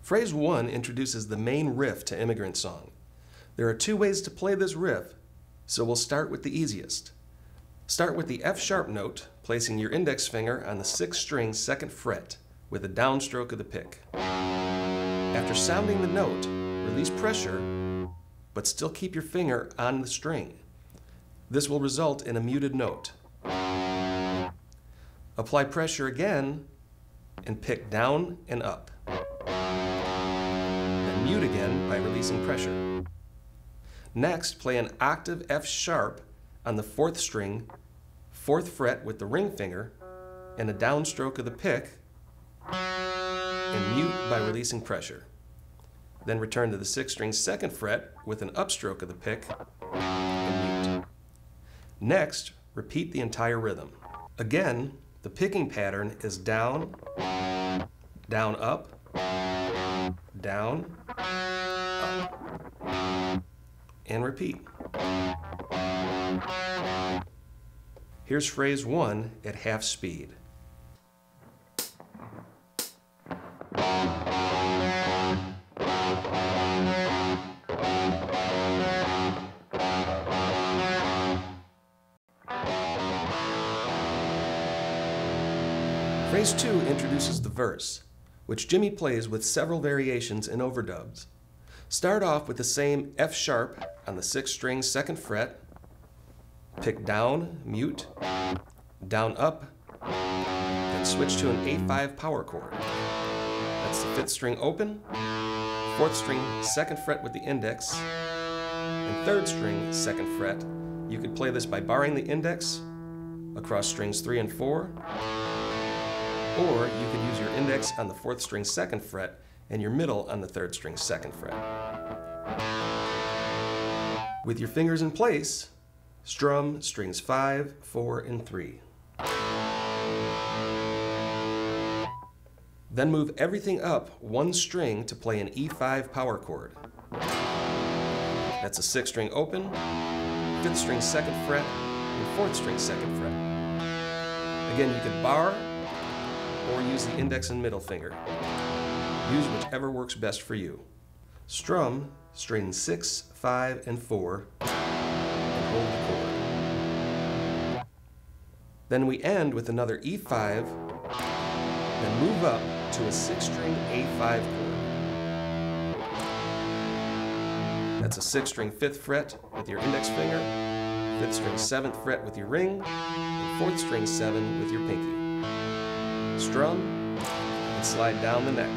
Phrase 1 introduces the main riff to Immigrant Song. There are two ways to play this riff, so we'll start with the easiest. Start with the F sharp note, placing your index finger on the 6th string 2nd fret with a downstroke of the pick. After sounding the note, release pressure, but still keep your finger on the string. This will result in a muted note. Apply pressure again and pick down and up. Mute again by releasing pressure. Next, play an octave F sharp on the 4th string, 4th fret with the ring finger, and a downstroke of the pick, and mute by releasing pressure. Then return to the 6th string 2nd fret with an upstroke of the pick, and mute. Next, repeat the entire rhythm. Again, the picking pattern is down, down, up, down, up, and repeat. Here's phrase 1 at half speed. Phrase 2 introduces the verse, which Jimmy plays with several variations and overdubs. Start off with the same F sharp on the 6th string 2nd fret, pick down, mute, down, up, then switch to an A5 power chord. That's the 5th string open, 4th string 2nd fret with the index, and 3rd string 2nd fret. You could play this by barring the index across strings 3 and 4, or you could use your index on the 4th string 2nd fret and your middle on the 3rd string 2nd fret. With your fingers in place, strum strings 5, 4, and 3. Then move everything up one string to play an E5 power chord. That's a 6th string open, 5th string 2nd fret, and 4th string 2nd fret. Again, you could bar or use the index and middle finger. Use whichever works best for you. Strum strings 6, 5, and 4, and hold the chord. Then we end with another E5, then move up to a 6th string A5 chord. That's a 6th string 5th fret with your index finger, 5th string 7th fret with your ring, and 4th string 7 with your pinky. Strum and slide down the neck.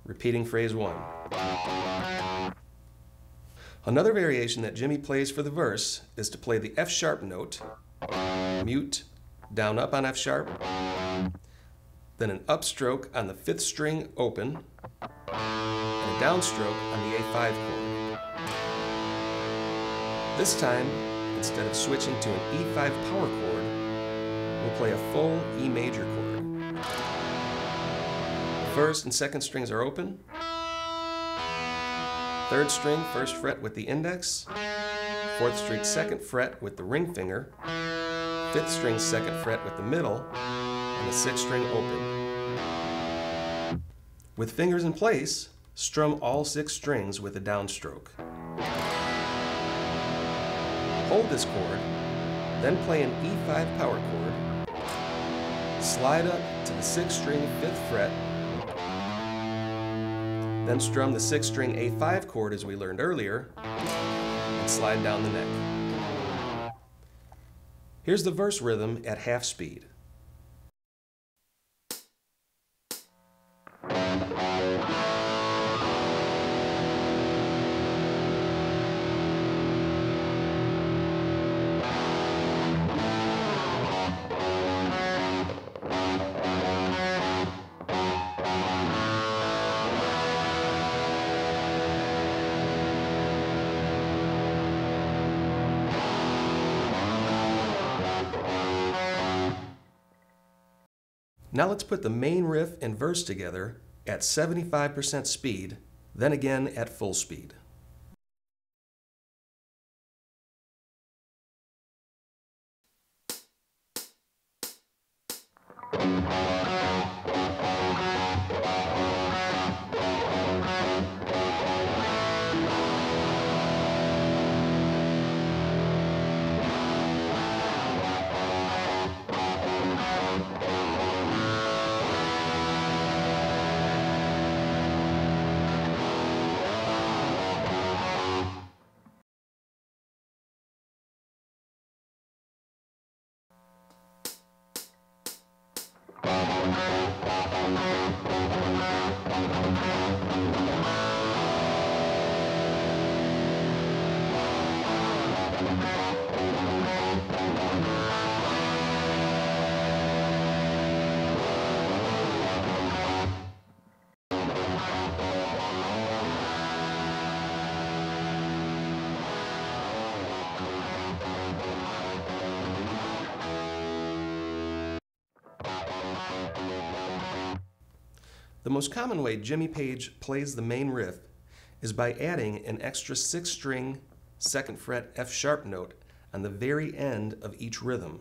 Repeating phrase 1. Another variation that Jimmy plays for the verse is to play the F sharp note, mute, down, up on F sharp, then an upstroke on the 5th string open, and a downstroke on the A5 chord. This time, instead of switching to an E5 power chord, we'll play a full E major chord. The 1st and 2nd strings are open. 3rd string 1st fret with the index. 4th string 2nd fret with the ring finger. 5th string 2nd fret with the middle. And the 6th string open. With fingers in place, strum all 6 strings with a downstroke. Hold this chord, then play an E5 power chord. Slide up to the 6th string 5th fret, then strum the 6th string A5 chord as we learned earlier, and slide down the neck. Here's the verse rhythm at half speed. Now let's put the main riff and verse together at 75% speed, then again at full speed. The most common way Jimmy Page plays the main riff is by adding an extra 6-string 2nd fret F sharp note on the very end of each rhythm,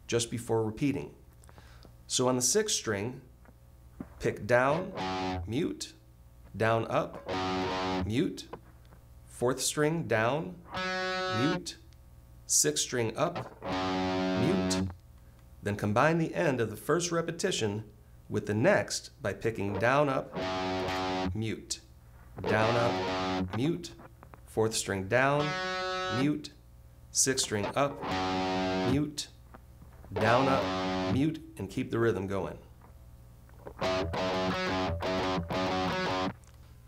just before repeating. So on the 6th string, pick down, mute, down up, mute, 4th string down, mute, 6th string up, mute, then combine the end of the first repetition with the next by picking down, up, mute, down, up, mute, 4th string down, mute, 6th string up, mute, down, up, mute, and keep the rhythm going.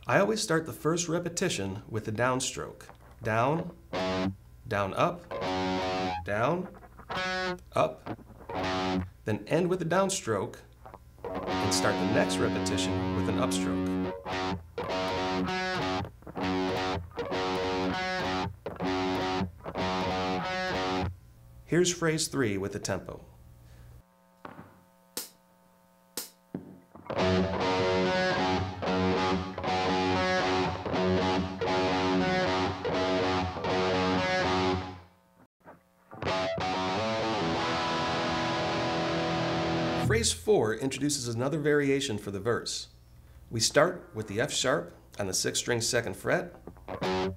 I always start the first repetition with the downstroke. Down, down, up, down, up, then end with the downstroke and start the next repetition with an upstroke. Here's phrase 3 with the tempo. Phrase 4 introduces another variation for the verse. We start with the F sharp on the 6th string 2nd fret, then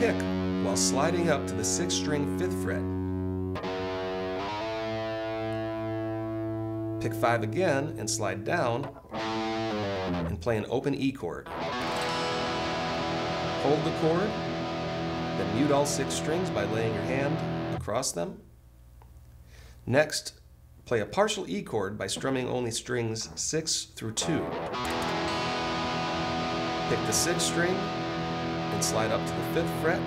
pick while sliding up to the 6th string 5th fret. Pick 5 again and slide down and play an open E chord. Hold the chord, then mute all 6 strings by laying your hand across them. Next, play a partial E chord by strumming only strings 6 through 2. Pick the 6th string and slide up to the 5th fret.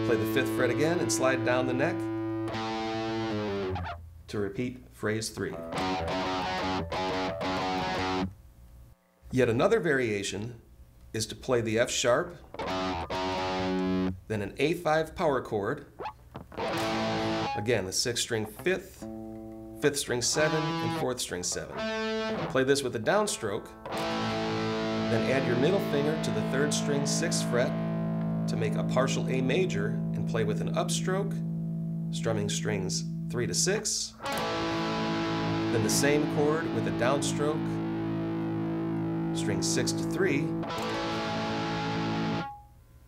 Play the 5th fret again and slide down the neck to repeat phrase 3. Yet another variation is to play the F sharp, then an A5 power chord, again the 6th string 5th, 5th string 7, and 4th string 7. Play this with a downstroke, then add your middle finger to the 3rd string 6th fret to make a partial A major and play with an upstroke, strumming strings 3 to 6, then the same chord with a downstroke, strings 6 to 3.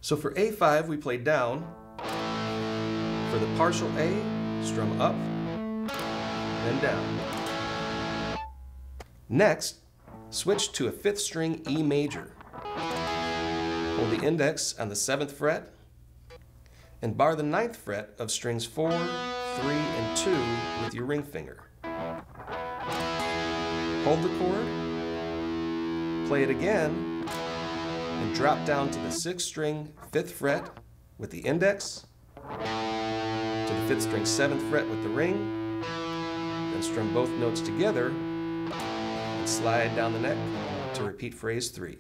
So for A5 we play down. For the partial A, strum up, then down. Next, switch to a 5th string E major. Hold the index on the 7th fret and bar the 9th fret of strings 4, 3, and 2 with your ring finger. Hold the chord, play it again, and drop down to the 6th string 5th fret with the index, to the 5th string 7th fret with the ring, then strum both notes together and slide down the neck to repeat phrase 3.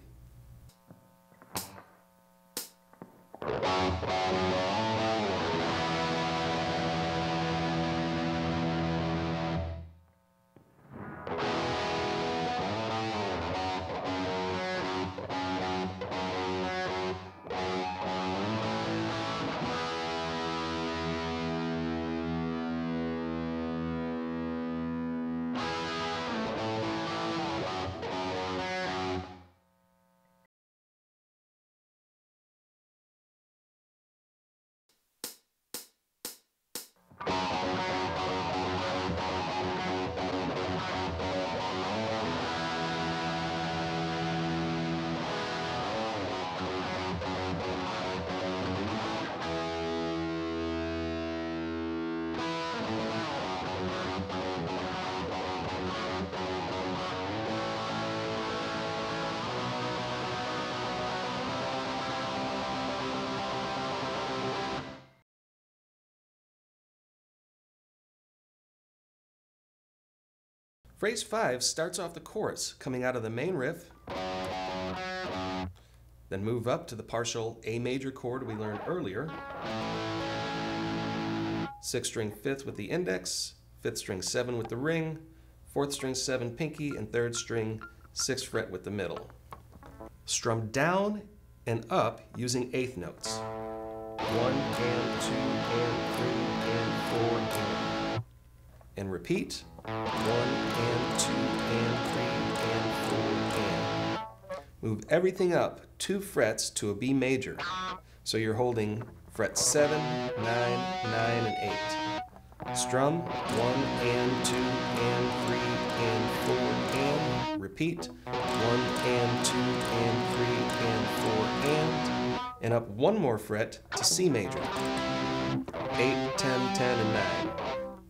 Phrase 5 starts off the chorus coming out of the main riff, then move up to the partial A major chord we learned earlier, 6th string 5th with the index, 5th string 7 with the ring, 4th string 7 pinky, and 3rd string 6th fret with the middle. Strum down and up using 8th notes. 1 and 2 and 3 and 4 and repeat. 1 and 2 and 3 and 4 and. Move everything up 2 frets to a B major. So you're holding fret 7, 9, 9, and 8. Strum 1 and 2 and 3 and 4 and. Repeat. 1 and 2 and 3 and 4 and up 1 more fret to C major. 8, 10, 10, and 9.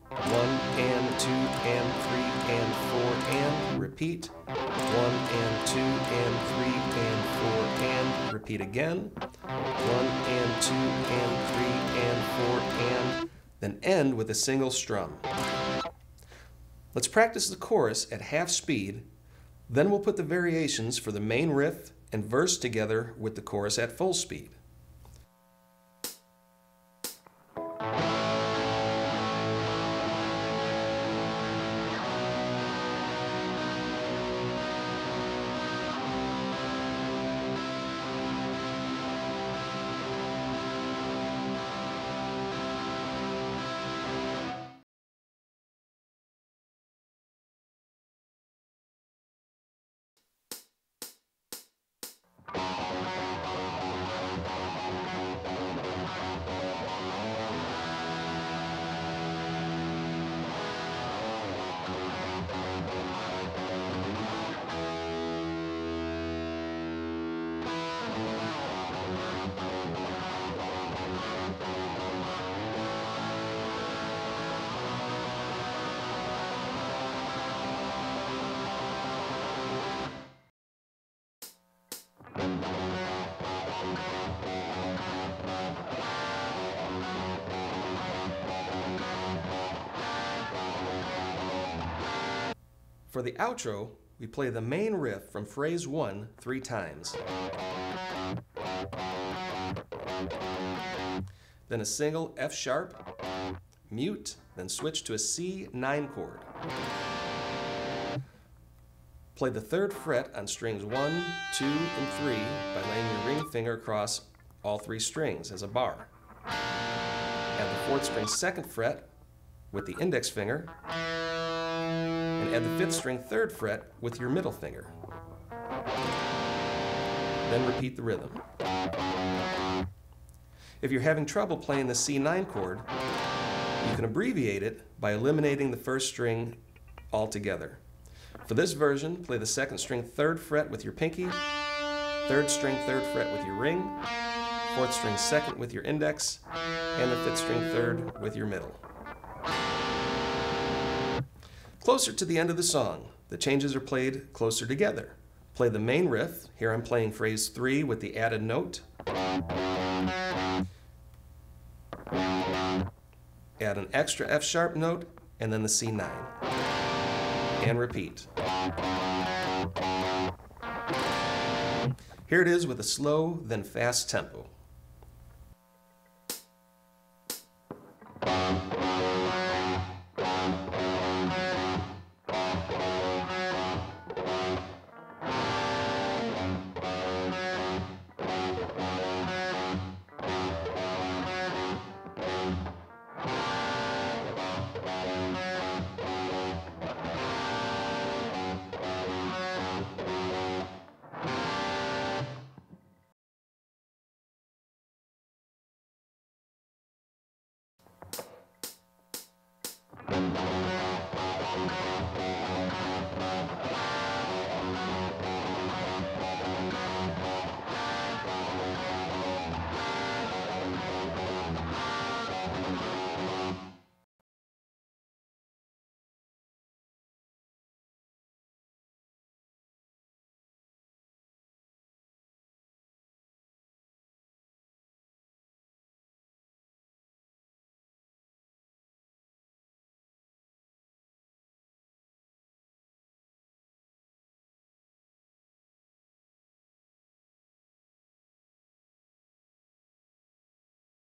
1 and 2 and 3 and 4 and. Repeat. 1 and 2 and 3 and 4 and. Repeat again. 1 and 2 and 3 and 4 and. Then end with a single strum. Let's practice the chorus at half speed, then we'll put the variations for the main riff and verse together with the chorus at full speed. For the outro, we play the main riff from phrase 1 3 times. Then a single F sharp, mute, then switch to a C9 chord. Play the 3rd fret on strings 1, 2, and 3 by laying your ring finger across all 3 strings as a bar. Add the 4th string 2nd fret with the index finger, and add the 5th string 3rd fret with your middle finger. Then repeat the rhythm. If you're having trouble playing the C9 chord, you can abbreviate it by eliminating the 1st string altogether. For this version, play the 2nd string 3rd fret with your pinky, 3rd string 3rd fret with your ring, 4th string 2nd with your index, and the 5th string 3rd with your middle. Closer to the end of the song, the changes are played closer together. Play the main riff. Here I'm playing phrase 3 with the added note. Add an extra F sharp note and then the C9. And repeat. Here it is with a slow then fast tempo.